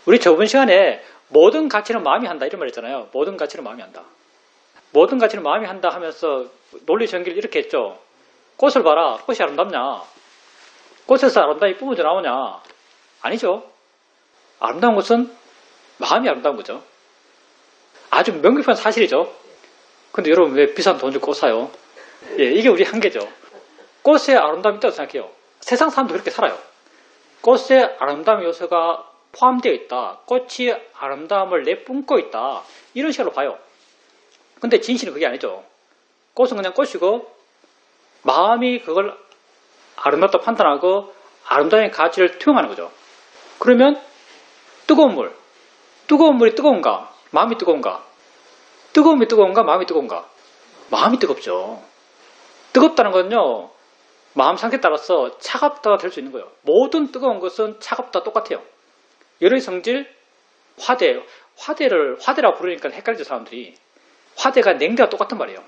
우리 저번 시간에 모든 가치는 마음이 한다 이런 말 했잖아요. 모든 가치는 마음이 한다. 모든 가치는 마음이 한다 하면서 논리 전개를 이렇게 했죠. 꽃을 봐라. 꽃이 아름답냐? 꽃에서 아름다움이 뿜어져 나오냐? 아니죠. 아름다운 것은 마음이 아름다운 거죠. 아주 명백한 사실이죠. 근데 여러분 왜 비싼 돈 주고 꽃 사요? 예, 이게 우리 한계죠. 꽃에 아름다움이 있다고 생각해요. 세상 사람도 그렇게 살아요. 꽃에 아름다운 요소가 포함되어 있다. 꽃이 아름다움을 내뿜고 있다. 이런 식으로 봐요. 근데 진실은 그게 아니죠. 꽃은 그냥 꽃이고 마음이 그걸 아름답다 판단하고 아름다움의 가치를 투영하는 거죠. 그러면 뜨거운 물이 뜨거운가? 마음이 뜨거운가? 뜨거움이 뜨거운가? 마음이 뜨거운가? 마음이 뜨겁죠. 뜨겁다는 건요. 마음 상태에 따라서 차갑다가 될 수 있는 거예요. 모든 뜨거운 것은 차갑다 똑같아요. 열의 성질, 화대라고 부르니까 헷갈리죠 사람들이. 화대가 냉기와 똑같은 말이에요.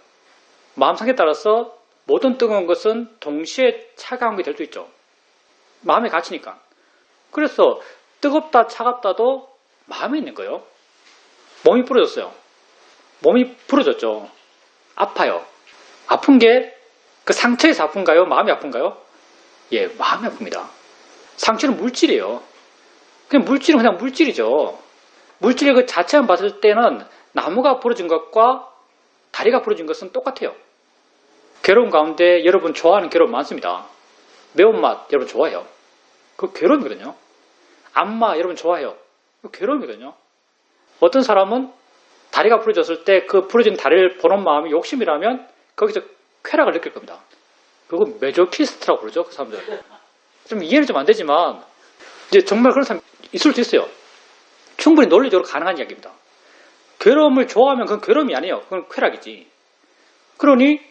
마음 상태에 따라서 모든 뜨거운 것은 동시에 차가운 게 될 수 있죠. 마음의 가치니까. 그래서 뜨겁다 차갑다도 마음에 있는 거예요. 몸이 부러졌어요. 몸이 부러졌죠. 아파요. 아픈 게 그 상처에서 아픈가요? 마음이 아픈가요? 예, 마음이 아픕니다. 상처는 물질이에요. 물질은 그냥 물질이죠. 물질 그 자체만 봤을 때는 나무가 부러진 것과 다리가 부러진 것은 똑같아요. 괴로움 가운데 여러분 좋아하는 괴로움 많습니다. 매운맛 여러분 좋아해요. 그거 괴로움이거든요. 안마 여러분 좋아해요. 그거 괴로움이거든요. 어떤 사람은 다리가 부러졌을 때 그 부러진 다리를 보는 마음이 욕심이라면 거기서 쾌락을 느낄 겁니다. 그거 메조키스트라고 그러죠. 그 사람들. 좀 이해는 좀 안 되지만 이제 정말 그런 사람이 있을 수 있어요. 충분히 논리적으로 가능한 이야기입니다. 괴로움을 좋아하면 그건 괴로움이 아니에요. 그건 쾌락이지. 그러니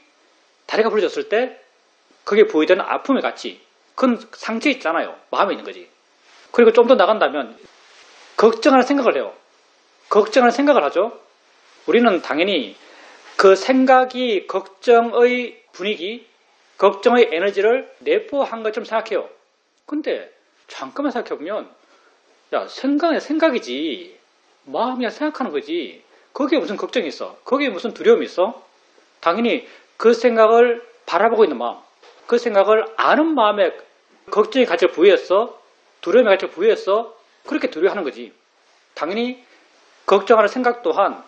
다리가 부러졌을 때 거기에 부여되는 아픔의 가치 그건 상처에 있잖아요. 마음에 있는 거지. 그리고 좀 더 나간다면 걱정하는 생각을 해요. 걱정하는 생각을 하죠. 우리는 당연히 그 생각이 걱정의 분위기, 걱정의 에너지를 내포한 것처럼 생각해요. 근데 잠깐만 생각해보면 야 생각은 생각이지 마음이야 생각하는 거지 거기에 무슨 걱정이 있어? 거기에 무슨 두려움이 있어? 당연히 그 생각을 바라보고 있는 마음, 그 생각을 아는 마음에 걱정의 가치를 부여했어, 두려움의 가치를 부여했어, 그렇게 두려워하는 거지. 당연히 걱정하는 생각 또한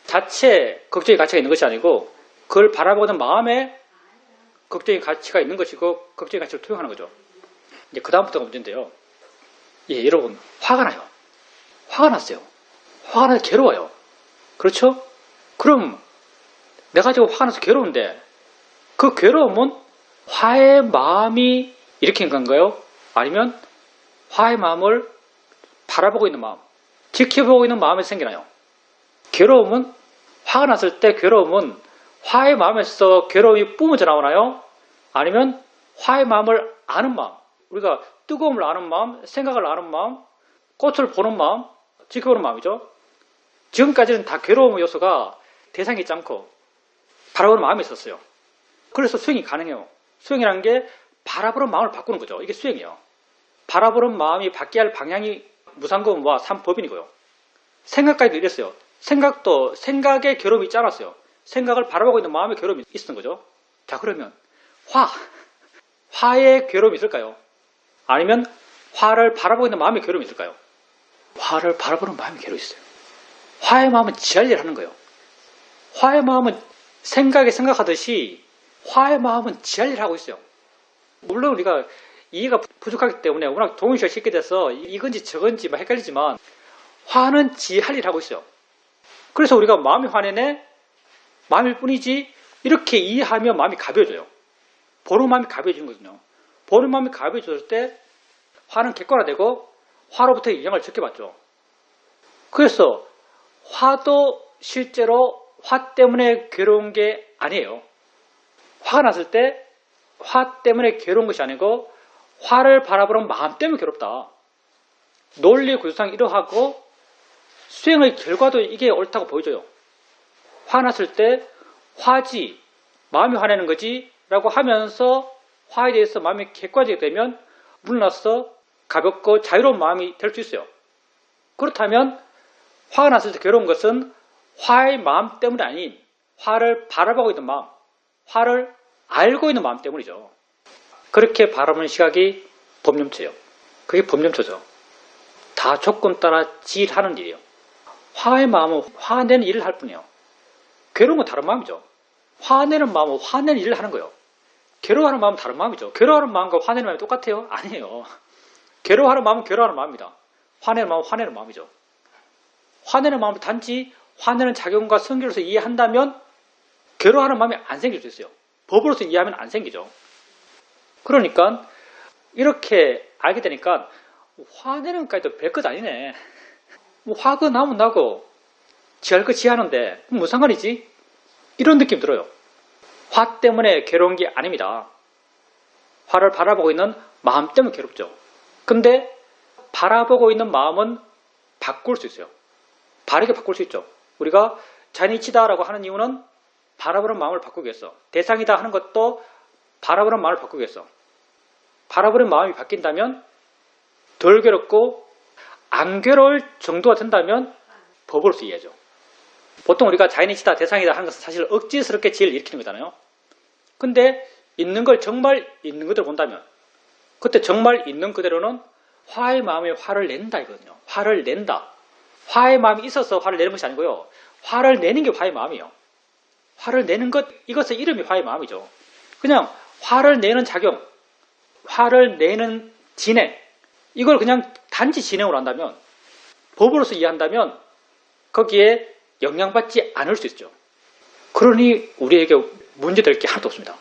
자체 걱정의 가치가 있는 것이 아니고 그걸 바라보는 마음에 걱정의 가치가 있는 것이고 걱정의 가치를 투영하는 거죠. 이제 그 다음부터가 문제인데요. 예, 여러분 화가 나요. 화가 났어요. 화가 나서 괴로워요. 그렇죠? 그럼 내가 지금 화가 나서 괴로운데 그 괴로움은 화의 마음이 일으킨 건가요? 아니면 화의 마음을 바라보고 있는 마음, 지켜보고 있는 마음에서 생기나요? 괴로움은 화가 났을 때 괴로움은 화의 마음에서 괴로움이 뿜어져 나오나요? 아니면 화의 마음을 아는 마음, 우리가 뜨거움을 아는 마음, 생각을 아는 마음, 꽃을 보는 마음, 지켜보는 마음이죠. 지금까지는 다 괴로움 요소가 대상이 있지 않고 바라보는 마음이 있었어요. 그래서 수행이 가능해요. 수행이라는 게 바라보는 마음을 바꾸는 거죠. 이게 수행이에요. 바라보는 마음이 바뀌어야 할 방향이 무상검과 삼법인이고요. 생각까지도 이랬어요. 생각도 생각에 괴로움이 있지 않았어요. 생각을 바라보고 있는 마음에 괴로움이 있었던 거죠. 자 그러면 화에 괴로움이 있을까요? 아니면 화를 바라보고 있는 마음에 괴로움이 있을까요? 화를 바라보는 마음에 괴로움이 있어요. 화의 마음은 지할 하는 거예요. 화의 마음은 생각하듯이 화의 마음은 지할 하고 있어요. 물론 우리가 이해가 부족하기 때문에 워낙 동의시가 쉽게 돼서 이건지 저건지 막 헷갈리지만 화는 지할 하고 있어요. 그래서 우리가 마음이 화내네 마음일 뿐이지 이렇게 이해하면 마음이 가벼워져요. 보는 마음이 가벼워지는 거거든요. 보는 마음이 가벼워졌을 때 화는 객관화되고 화로부터 영향을 적게받죠. 그래서 화도 실제로 화 때문에 괴로운 게 아니에요. 화가 났을 때 화 때문에 괴로운 것이 아니고 화를 바라보는 마음 때문에 괴롭다. 논리 구조상 이러하고 수행의 결과도 이게 옳다고 보여줘요. 화났을 때 화지, 마음이 화내는 거지 라고 하면서 화에 대해서 마음이 객관적이 되면 물러나서 가볍고 자유로운 마음이 될 수 있어요. 그렇다면 화가 났을 때 괴로운 것은 화의 마음 때문이 아닌 화를 바라보고 있는 마음, 화를 알고 있는 마음 때문이죠. 그렇게 바라보는 시각이 법념체예요. 그게 법념초죠. 다 조건 따라 지일하는 일이에요. 화의 마음은 화내는 일을 할 뿐이에요. 괴로운 건 다른 마음이죠. 화내는 마음은 화내는 일을 하는 거예요. 괴로워하는 마음은 다른 마음이죠. 괴로워하는 마음과 화내는 마음이 똑같아요? 아니에요. 괴로워하는 마음은 괴로워하는 마음입니다. 화내는 마음은 화내는 마음이죠. 화내는 마음을 단지 화내는 작용과 성질로서 이해한다면 괴로워하는 마음이 안 생길 수 있어요. 법으로서 이해하면 안 생기죠. 그러니까 이렇게 알게 되니까 화내는 것까지도 별것 아니네. 뭐 화가 나면 나고 지할 거 지하는데 무슨 상관이지? 이런 느낌 들어요. 화 때문에 괴로운 게 아닙니다. 화를 바라보고 있는 마음 때문에 괴롭죠. 근데 바라보고 있는 마음은 바꿀 수 있어요. 바르게 바꿀 수 있죠. 우리가 자니치다라고 하는 이유는 바라보는 마음을 바꾸기 위해서, 대상이다 하는 것도 바라보는 마음을 바꾸기 위해서. 바라보는 마음이 바뀐다면 덜 괴롭고 안 괴로울 정도가 된다면 법으로서 이해하죠. 보통 우리가 자니치다, 대상이다 하는 것은 사실 억지스럽게 지혜를 일으키는 거잖아요. 근데 있는 걸 정말 있는 그대로 본다면 그때 정말 있는 그대로는 화의 마음에 화를 낸다 이거든요. 화를 낸다. 화의 마음이 있어서 화를 내는 것이 아니고요. 화를 내는 게 화의 마음이에요. 화를 내는 것, 이것의 이름이 화의 마음이죠. 그냥 화를 내는 작용, 화를 내는 진행, 이걸 그냥 단지 진행으로 한다면, 법으로서 이해한다면 거기에 영향받지 않을 수 있죠. 그러니 우리에게 문제될 게 하나도 없습니다.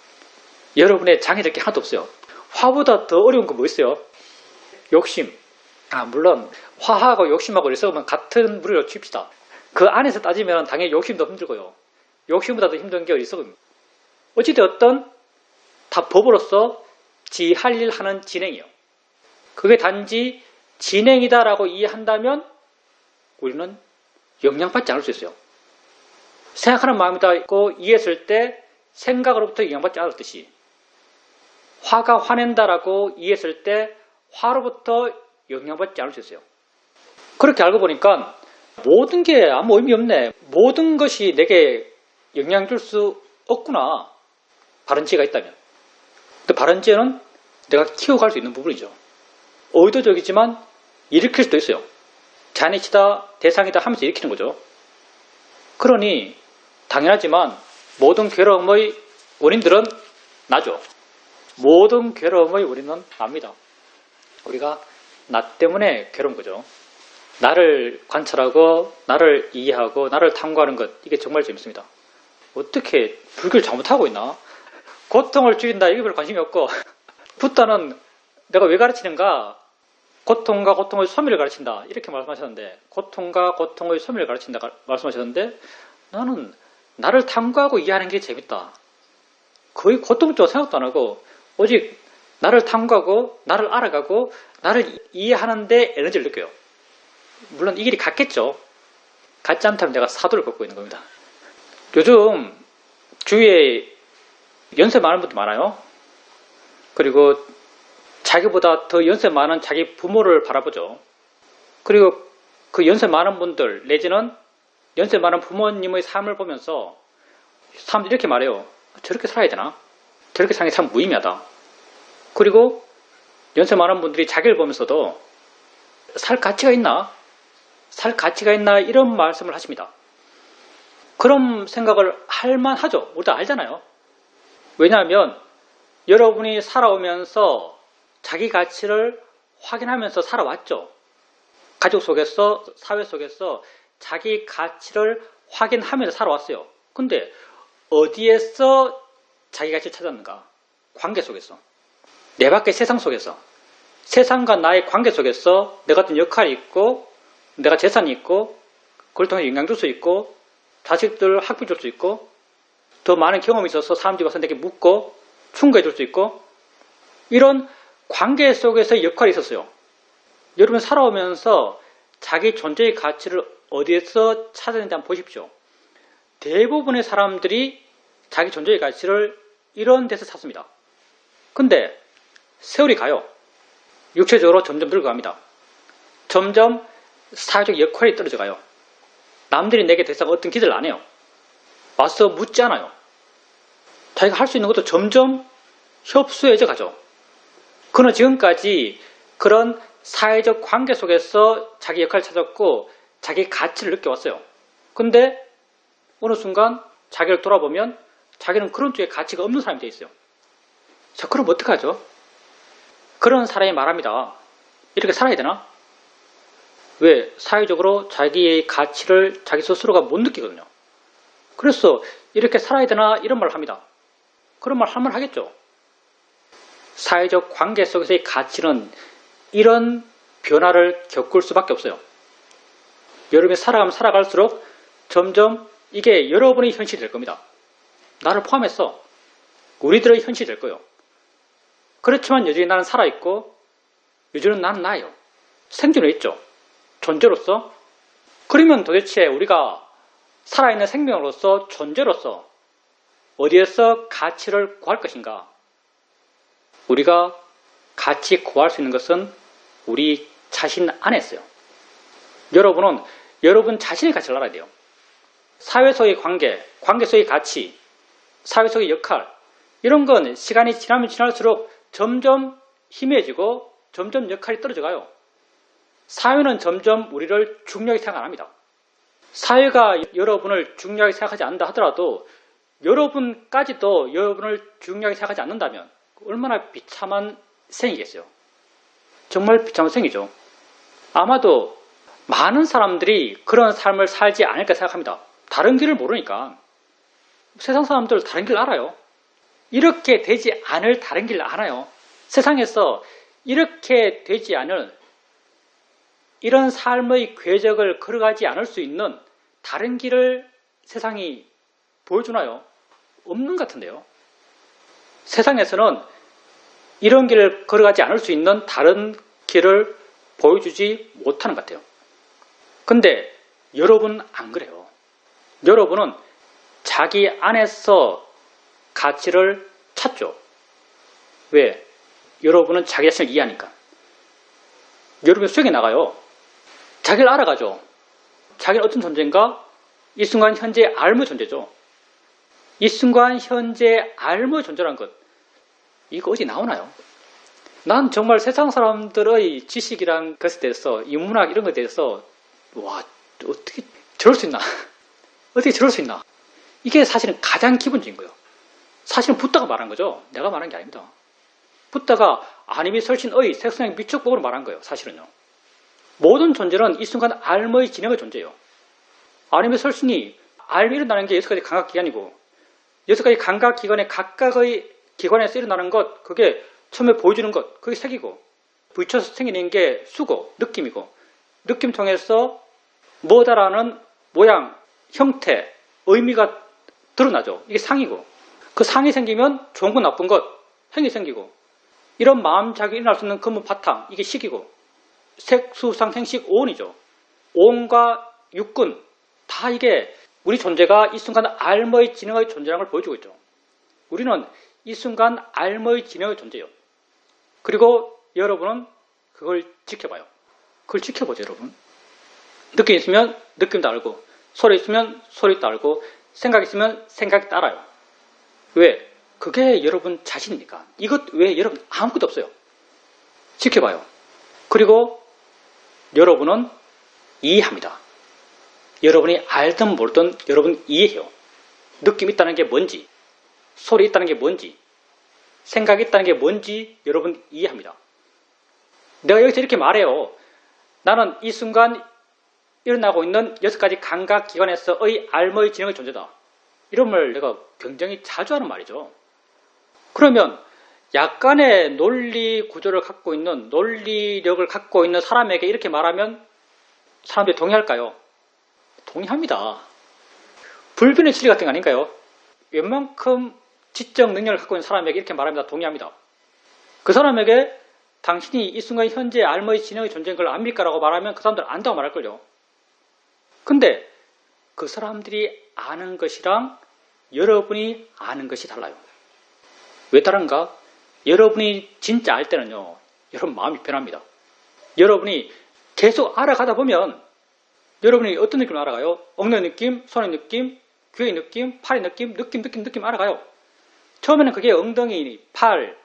여러분의 장애될 게 하나도 없어요. 화보다 더 어려운 거 뭐 있어요? 욕심. 물론 화하고 욕심하고 이래서 같은 무리로 칩시다. 그 안에서 따지면 당연히 욕심도 힘들고요. 욕심보다 더 힘든 게 어디 있어? 어찌되었든 다 법으로서 지 할 일 하는 진행이에요. 그게 단지 진행이다라고 이해한다면 우리는 영향받지 않을 수 있어요. 생각하는 마음이다 있고 이해했을 때 생각으로부터 영향받지 않았듯이 화가 화낸다라고 이해했을 때 화로부터 영향받지 않을 수 있어요. 그렇게 알고 보니까 모든 게 아무 의미 없네. 모든 것이 내게 영향 줄 수 없구나. 바른 지혜가 있다면. 근데 바른 지혜는 내가 키워갈 수 있는 부분이죠. 의도적이지만 일으킬 수도 있어요. 자니치다, 대상이다 하면서 일으키는 거죠. 그러니 당연하지만 모든 괴로움의 원인들은 나죠. 모든 괴로움의 원인은 납니다. 우리가 나 때문에 괴로운 거죠. 나를 관찰하고 나를 이해하고 나를 탐구하는 것, 이게 정말 재밌습니다. 어떻게 불교를 잘못하고 있나? 고통을 줄인다, 이게 별 관심이 없고 붓다는 내가 왜 가르치는가? 고통과 고통의 소멸을 가르친다, 이렇게 말씀하셨는데, 고통과 고통의 소멸을 가르친다 말씀하셨는데, 나는 나를 탐구하고 이해하는 게 재밌다. 거의 고통 쪽 생각도 안 하고 오직 나를 탐구하고 나를 알아가고 나를 이해하는 데 에너지를 느껴요. 물론 이 길이 같겠죠. 같지 않다면 내가 사도를 걷고 있는 겁니다. 요즘 주위에 연세 많은 분들 많아요. 그리고 자기보다 더 연세 많은 자기 부모를 바라보죠. 그리고 그 연세 많은 분들 내지는 연세 많은 부모님의 삶을 보면서 사람들이 이렇게 말해요. 저렇게 살아야 되나? 저렇게 사는 게 참 무의미하다. 그리고 연세 많은 분들이 자기를 보면서도 살 가치가 있나? 살 가치가 있나? 이런 말씀을 하십니다. 그런 생각을 할 만하죠. 우리도 알잖아요. 왜냐하면 여러분이 살아오면서 자기 가치를 확인하면서 살아왔죠. 가족 속에서, 사회 속에서 자기 가치를 확인하면서 살아왔어요. 근데 어디에서 자기 가치를 찾았는가? 관계 속에서. 내 밖의 세상 속에서. 세상과 나의 관계 속에서 내가 어떤 역할이 있고, 내가 재산이 있고, 그걸 통해 영향 줄 수 있고, 자식들 학비 줄 수 있고, 더 많은 경험이 있어서 사람들이 와서 내게 묻고 충고해 줄 수 있고, 이런 관계 속에서 역할이 있었어요. 여러분 살아오면서 자기 존재의 가치를 어디에서 찾아내는지 한번 보십시오. 대부분의 사람들이 자기 존재의 가치를 이런 데서 찾습니다. 근데 세월이 가요. 육체적으로 점점 늙어갑니다. 점점 사회적 역할이 떨어져가요. 남들이 내게 대해서 어떤 기대를 안 해요. 와서 묻지 않아요. 자기가 할 수 있는 것도 점점 협소해져 가죠. 그는 지금까지 그런 사회적 관계 속에서 자기 역할을 찾았고 자기 가치를 느껴왔어요. 근데 어느 순간 자기를 돌아보면 자기는 그런 쪽에 가치가 없는 사람이 되어 있어요. 자, 그럼 어떡하죠? 그런 사람이 말합니다. 이렇게 살아야 되나? 왜? 사회적으로 자기의 가치를 자기 스스로가 못 느끼거든요. 그래서 이렇게 살아야 되나 이런 말을 합니다. 그런 말 할 말 하겠죠. 사회적 관계 속에서의 가치는 이런 변화를 겪을 수밖에 없어요. 여러분이 살아가면 살아갈수록 점점 이게 여러분의 현실이 될 겁니다. 나를 포함해서 우리들의 현실이 될 거예요. 그렇지만 여전히 나는 살아있고 여전히 나는 나예요. 생존해 있죠. 존재로서. 그러면 도대체 우리가 살아있는 생명으로서 존재로서 어디에서 가치를 구할 것인가? 우리가 가치 구할 수 있는 것은 우리 자신 안에 있어요. 여러분은 여러분 자신의 가치를 알아야 돼요. 사회 속의 관계, 관계 속의 가치, 사회 속의 역할 이런 건 시간이 지나면 지날수록 점점 희미해지고 점점 역할이 떨어져가요. 사회는 점점 우리를 중요하게 생각 안 합니다. 사회가 여러분을 중요하게 생각하지 않는다 하더라도 여러분까지도 여러분을 중요하게 생각하지 않는다면 얼마나 비참한 생이겠어요. 정말 비참한 생이죠. 아마도 많은 사람들이 그런 삶을 살지 않을까 생각합니다. 다른 길을 모르니까. 세상 사람들 다른 길 알아요. 이렇게 되지 않을 다른 길을 알아요. 세상에서 이렇게 되지 않을 이런 삶의 궤적을 걸어가지 않을 수 있는 다른 길을 세상이 보여주나요? 없는 것 같은데요. 세상에서는 이런 길을 걸어가지 않을 수 있는 다른 길을 보여주지 못하는 것 같아요. 근데 여러분 안 그래요. 여러분은 자기 안에서 가치를 찾죠. 왜? 여러분은 자기 자신을 이해하니까. 여러분 수행에 나가요. 자기를 알아가죠. 자기는 어떤 존재인가? 이 순간 현재 알무 존재죠. 이 순간 현재 알무 존재라는 것. 이거 어디 나오나요? 난 정말 세상 사람들의 지식이란 것에 대해서, 인문학 이런 것에 대해서 와, 어떻게 저럴 수 있나? 어떻게 저럴 수 있나? 이게 사실은 가장 기본적인 거예요. 사실은 붓다가 말한 거죠. 내가 말한 게 아닙니다. 붓다가 아님이 설신의 색상의 미축법으로 말한 거예요. 사실은요. 모든 존재는 이 순간 알의 진행의 존재예요. 아님의 설신이 알이 일어나는 게 6가지 감각기관이고 6가지 감각기관의 각각의 기관에서 일어나는 것, 그게 처음에 보여주는 것, 그게 색이고 부딪혀서 생기는 게 수고, 느낌이고 느낌 통해서 뭐다라는 모양, 형태, 의미가 드러나죠. 이게 상이고 그 상이 생기면 좋은 것, 나쁜 것, 행이 생기고 이런 마음작용이 일어날 수 있는 근본 바탕, 이게 식이고 색, 수, 상, 행식, 오온이죠. 오온과 육근 다 이게 우리 존재가 이 순간 알머의 진행의 존재라는 걸 보여주고 있죠. 우리는 이 순간 알머의 진행의 존재예요. 그리고 여러분은 그걸 지켜봐요. 그걸 지켜보죠, 여러분. 느낌 있으면 느낌도 알고, 소리 있으면 소리도 알고, 생각 있으면 생각이 따라요. 왜? 그게 여러분 자신이니까. 이것 외에 여러분 아무것도 없어요. 지켜봐요. 그리고 여러분은 이해합니다. 여러분이 알든 모르든 여러분 이해해요. 느낌 있다는 게 뭔지, 소리 있다는 게 뭔지, 생각이 있다는 게 뭔지 여러분 이해합니다. 내가 여기서 이렇게 말해요. 나는 이 순간 일어나고 있는 6가지 감각기관에서의 알머의 진행의 존재다. 이런 말 내가 굉장히 자주 하는 말이죠. 그러면 약간의 논리 구조를 갖고 있는, 논리력을 갖고 있는 사람에게 이렇게 말하면 사람들이 동의할까요? 동의합니다. 불변의 진리 같은 거 아닌가요? 웬만큼 지적 능력을 갖고 있는 사람에게 이렇게 말합니다. 동의합니다. 그 사람에게 당신이 이 순간 현재 알머의 진행의 존재인 걸 압니까라고 말하면 그 사람들 안다고 말할걸요. 근데 그 사람들이 아는 것이랑 여러분이 아는 것이 달라요. 왜 다른가? 여러분이 진짜 알 때는요, 여러분 마음이 변합니다. 여러분이 계속 알아가다 보면 여러분이 어떤 느낌을 알아가요? 엉덩이 느낌, 손의 느낌, 귀의 느낌, 팔의 느낌 알아가요. 처음에는 그게 엉덩이, 팔,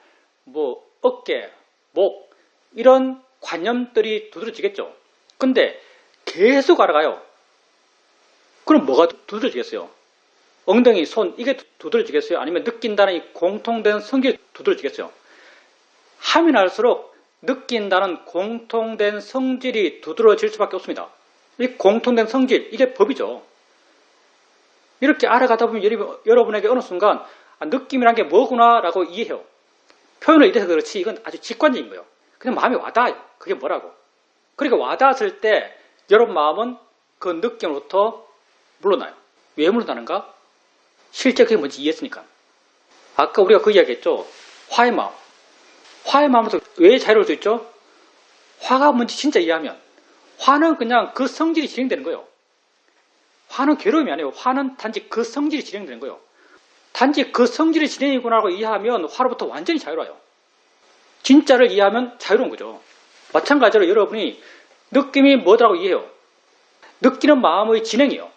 어깨, 목 이런 관념들이 두드러지겠죠. 근데 계속 알아가요. 그럼 뭐가 두드러지겠어요? 엉덩이, 손 이게 두드러지겠어요? 아니면 느낀다는 이 공통된 성질이 두드러지겠어요? 하면 할수록 느낀다는 공통된 성질이 두드러질 수밖에 없습니다. 이 공통된 성질, 이게 법이죠. 이렇게 알아가다 보면 여러분에게 어느 순간 느낌이란 게 뭐구나 라고 이해해요. 표현을 이래서 그렇지 이건 아주 직관적인 거예요. 그냥 마음이 와닿아요. 그게 뭐라고. 그러니까 와닿았을 때 여러분 마음은 그 느낌으로부터 물러나요. 왜 물러나는가? 실제 그게 뭔지 이해했으니까. 아까 우리가 그 이야기했죠. 화의 마음. 화의 마음에서 왜 자유로울 수 있죠? 화가 뭔지 진짜 이해하면 화는 그냥 그 성질이 진행되는 거예요. 화는 괴로움이 아니에요. 화는 단지 그 성질이 진행되는 거예요. 단지 그 성질이 진행이구나라고 이해하면 화로부터 완전히 자유로워요. 진짜를 이해하면 자유로운 거죠. 마찬가지로 여러분이 느낌이 뭐더라고 이해해요. 느끼는 마음의 진행이에요.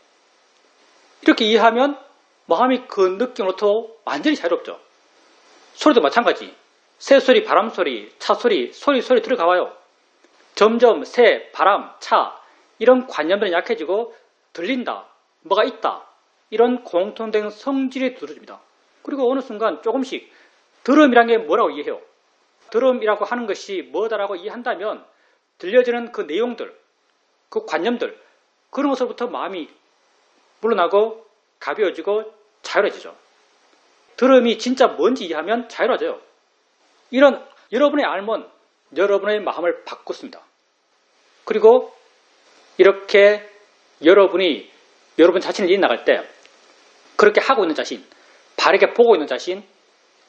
이렇게 이해하면 마음이 그 느낌으로부터 완전히 자유롭죠. 소리도 마찬가지. 새소리, 바람소리, 차소리, 소리 들어가봐요. 점점 새, 바람, 차 이런 관념들은 약해지고 들린다, 뭐가 있다 이런 공통된 성질이 두드러집니다. 그리고 어느 순간 조금씩 들음이란 게 뭐라고 이해해요. 들음이라고 하는 것이 뭐다라고 이해한다면 들려지는 그 내용들, 그 관념들 그런 것으로부터 마음이 물러나고 가벼워지고 자유로워지죠. 들음이 진짜 뭔지 이해하면 자유로워져요. 이런 여러분의 알면 여러분의 마음을 바꿨습니다. 그리고 이렇게 여러분이 여러분 자신을 이해나갈 때 그렇게 하고 있는 자신, 바르게 보고 있는 자신,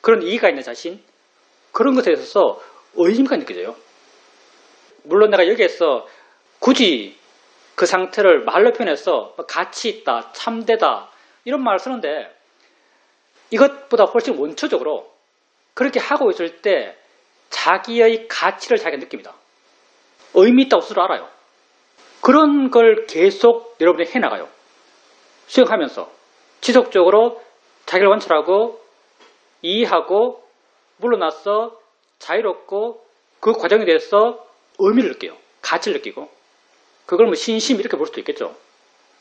그런 이해가 있는 자신 그런 것에 있어서 의미가 느껴져요. 물론 내가 여기에서 굳이 그 상태를 말로 표현해서 가치 있다, 참되다 이런 말을 쓰는데 이것보다 훨씬 원초적으로 그렇게 하고 있을 때 자기의 가치를 자기가 느낍니다. 의미 있다고 스스로 알아요. 그런 걸 계속 여러분이 해나가요. 수행하면서 지속적으로 자기를 관찰하고 이해하고 물러나서 자유롭고 그 과정에 대해서 의미를 느껴요. 가치를 느끼고 그걸 뭐 신심 이렇게 볼 수도 있겠죠.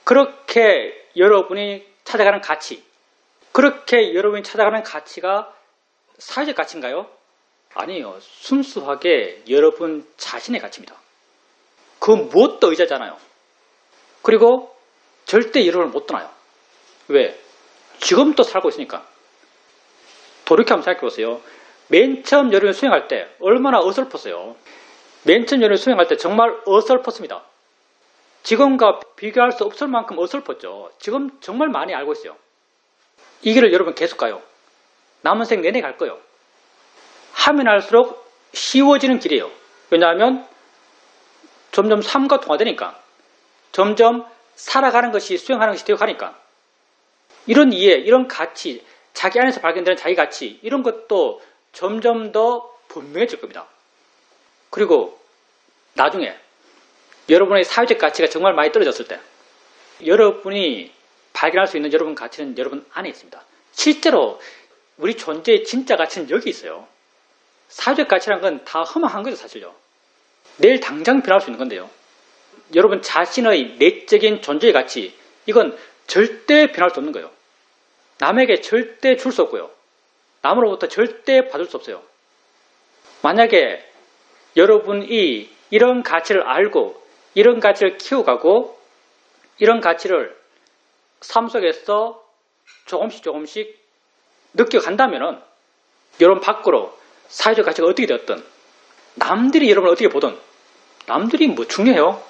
그렇게 여러분이 찾아가는 가치, 그렇게 여러분이 찾아가는 가치가 사회적 가치인가요? 아니에요. 순수하게 여러분 자신의 가치입니다. 그 무엇도 의자잖아요. 그리고 절대 여러분을 못 떠나요. 왜? 지금도 살고 있으니까. 돌이켜 한번 생각해보세요. 맨 처음 여러분이 수행할 때 얼마나 어설펐어요. 맨 처음 여러분이 수행할 때 정말 어설펐습니다. 지금과 비교할 수 없을 만큼 어설펐죠. 지금 정말 많이 알고 있어요. 이 길을 여러분 계속 가요. 남은 생 내내 갈 거예요. 하면 할수록 쉬워지는 길이에요. 왜냐하면 점점 삶과 동화되니까. 점점 살아가는 것이 수행하는 것이 되어가니까. 이런 이해, 이런 가치, 자기 안에서 발견되는 자기 가치 이런 것도 점점 더 분명해질 겁니다. 그리고 나중에 여러분의 사회적 가치가 정말 많이 떨어졌을 때 여러분이 발견할 수 있는 여러분 가치는 여러분 안에 있습니다. 실제로 우리 존재의 진짜 가치는 여기 있어요. 사회적 가치란 건 다 허망한 거죠, 사실요. 내일 당장 변할 수 있는 건데요. 여러분 자신의 내적인 존재의 가치, 이건 절대 변할 수 없는 거예요. 남에게 절대 줄 수 없고요. 남으로부터 절대 받을 수 없어요. 만약에 여러분이 이런 가치를 알고 이런 가치를 키워가고 이런 가치를 삶 속에서 조금씩 느껴간다면은 여러분 밖으로 사회적 가치가 어떻게 되었든 남들이 여러분을 어떻게 보든 남들이 뭐 중요해요?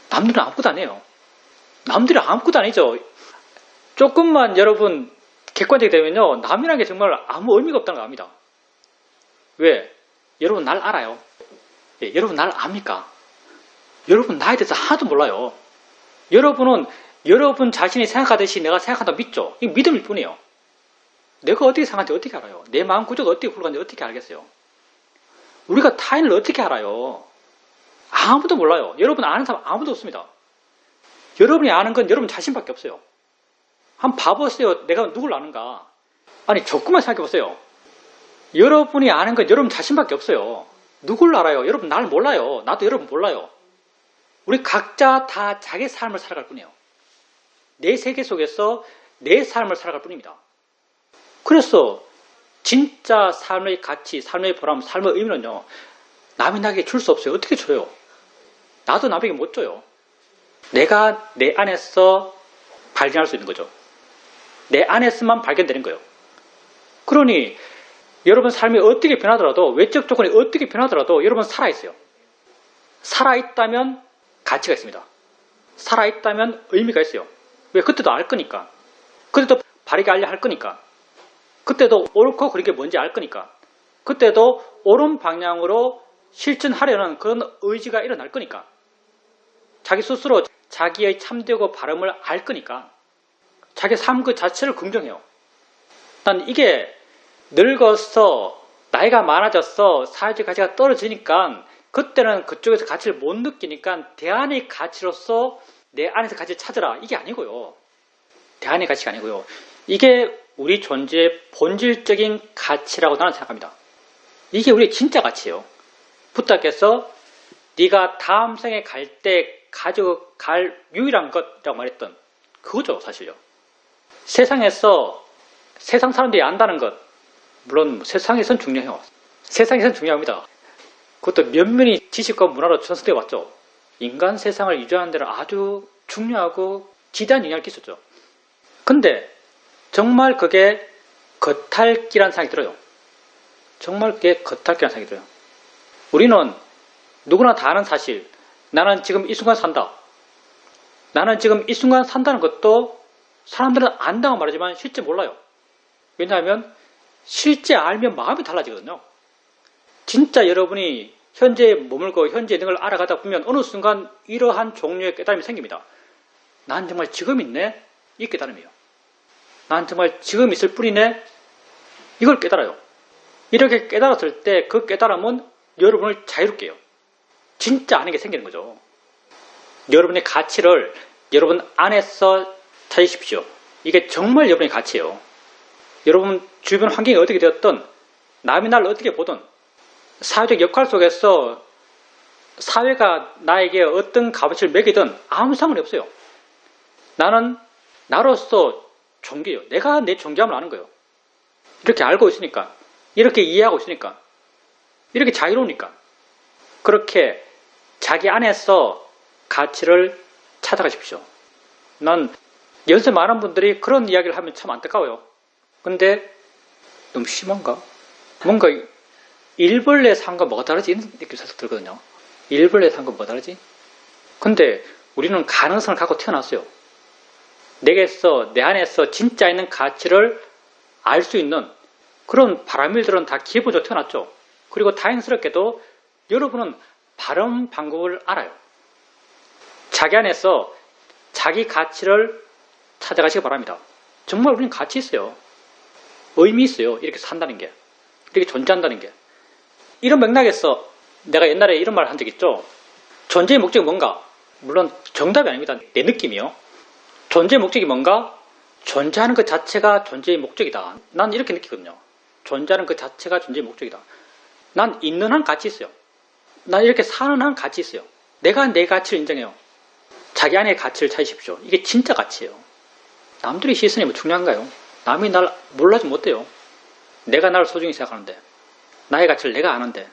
남들은 아무것도 아니에요. 남들이 아무것도 아니죠. 조금만 여러분 객관적이 되면요. 남이라는 게 정말 아무 의미가 없다는 걸 압니다. 왜? 여러분 날 알아요. 예, 여러분 날 압니까? 여러분 나에 대해서 하나도 몰라요. 여러분은 여러분 자신이 생각하듯이 내가 생각한다고 믿죠. 이 믿음일 뿐이에요. 내가 어떻게 생각하는지 어떻게 알아요? 내 마음 구조가 어떻게 굴러가는지 어떻게 알겠어요? 우리가 타인을 어떻게 알아요? 아무도 몰라요. 여러분 아는 사람 아무도 없습니다. 여러분이 아는 건 여러분 자신밖에 없어요. 한번 봐보세요. 내가 누굴 아는가. 아니 조금만 생각해보세요. 여러분이 아는 건 여러분 자신밖에 없어요. 누굴 알아요? 여러분 날 몰라요. 나도 여러분 몰라요. 우리 각자 다 자기 삶을 살아갈 뿐이에요. 내 세계 속에서 내 삶을 살아갈 뿐입니다. 그래서 진짜 삶의 가치, 삶의 보람, 삶의 의미는요. 남이 나에게 줄 수 없어요. 어떻게 줘요? 나도 남에게 못 줘요. 내가 내 안에서 발견할 수 있는 거죠. 내 안에서만 발견되는 거예요. 그러니 여러분 삶이 어떻게 변하더라도, 외적 조건이 어떻게 변하더라도 여러분 살아있어요. 살아있다면 가치가 있습니다. 살아있다면 의미가 있어요. 왜? 그때도 알 거니까. 그때도 바르게 알려 할 거니까. 그때도 옳고 그르게 뭔지 알 거니까. 그때도 옳은 방향으로 실천하려는 그런 의지가 일어날 거니까. 자기 스스로 자기의 참되고 바름을 알 거니까. 자기 삶 그 자체를 긍정해요. 난 이게 늙어서 나이가 많아져서 사회적 가치가 떨어지니까 그때는 그쪽에서 가치를 못 느끼니까 대안의 가치로서 내 안에서 가치를 찾으라. 이게 아니고요. 대안의 가치가 아니고요. 이게 우리 존재의 본질적인 가치라고 나는 생각합니다. 이게 우리의 진짜 가치예요. 부탁해서 네가 다음 생에 갈 때 가져갈 유일한 것이라고 말했던 그거죠, 사실요. 세상에서 세상 사람들이 안다는 것, 물론 세상에선 중요해요. 세상에선 중요합니다. 그것도 면면이 지식과 문화로 전수되어 왔죠. 인간 세상을 유지하는 데는 아주 중요하고 지대한 영향을 끼쳤죠. 근데 정말 그게 겉핥기란 생각이 들어요. 정말 그게 겉핥기란 생각이 들어요. 우리는 누구나 다 아는 사실, 나는 지금 이 순간 산다. 나는 지금 이 순간 산다는 것도 사람들은 안다고 말하지만 실제 몰라요. 왜냐하면 실제 알면 마음이 달라지거든요. 진짜 여러분이 현재에 머물고 현재 있는 걸 알아가다 보면 어느 순간 이러한 종류의 깨달음이 생깁니다. 난 정말 지금 있네? 이 깨달음이에요. 난 정말 지금 있을 뿐이네? 이걸 깨달아요. 이렇게 깨달았을 때 그 깨달음은 여러분을 자유롭게 해요. 진짜 아는 게 생기는 거죠. 여러분의 가치를 여러분 안에서 찾으십시오. 이게 정말 여러분의 가치예요. 여러분 주변 환경이 어떻게 되었든 남이 나를 어떻게 보든 사회적 역할 속에서 사회가 나에게 어떤 값어치를 매기든 아무 상관이 없어요. 나는 나로서 존귀해요. 내가 내 존귀함을 아는 거예요. 이렇게 알고 있으니까, 이렇게 이해하고 있으니까, 이렇게 자유로우니까. 그렇게 자기 안에서 가치를 찾아가십시오. 난 연세 많은 분들이 그런 이야기를 하면 참 안타까워요. 근데 너무 심한가? 뭔가 일벌레 산 거 뭐가 다르지? 이런 느낌이 살짝 들거든요. 일벌레 산 거 뭐가 다르지? 근데 우리는 가능성을 갖고 태어났어요. 내게서, 내 안에서 진짜 있는 가치를 알 수 있는 그런 바람일들은 다 기본적으로 태어났죠. 그리고 다행스럽게도 여러분은 바른 방법을 알아요. 자기 안에서 자기 가치를 찾아가시기 바랍니다. 정말 우리는 가치 있어요. 의미 있어요. 이렇게 산다는 게. 이렇게 존재한다는 게. 이런 맥락에서 내가 옛날에 이런 말을 한 적 있죠. 존재의 목적이 뭔가? 물론 정답이 아닙니다. 내 느낌이요. 존재의 목적이 뭔가? 존재하는 것 자체가 존재의 목적이다. 난 이렇게 느끼거든요. 존재하는 것 자체가 존재의 목적이다. 난 있는 한 가치 있어요. 난 이렇게 사는 한 가치 있어요. 내가 내 가치를 인정해요. 자기 안의 가치를 찾으십시오. 이게 진짜 가치예요. 남들의 시선이 뭐 중요한가요? 남이 날 몰라주면 어때요? 내가 나를 소중히 생각하는데, 나의 가치를 내가 아는데,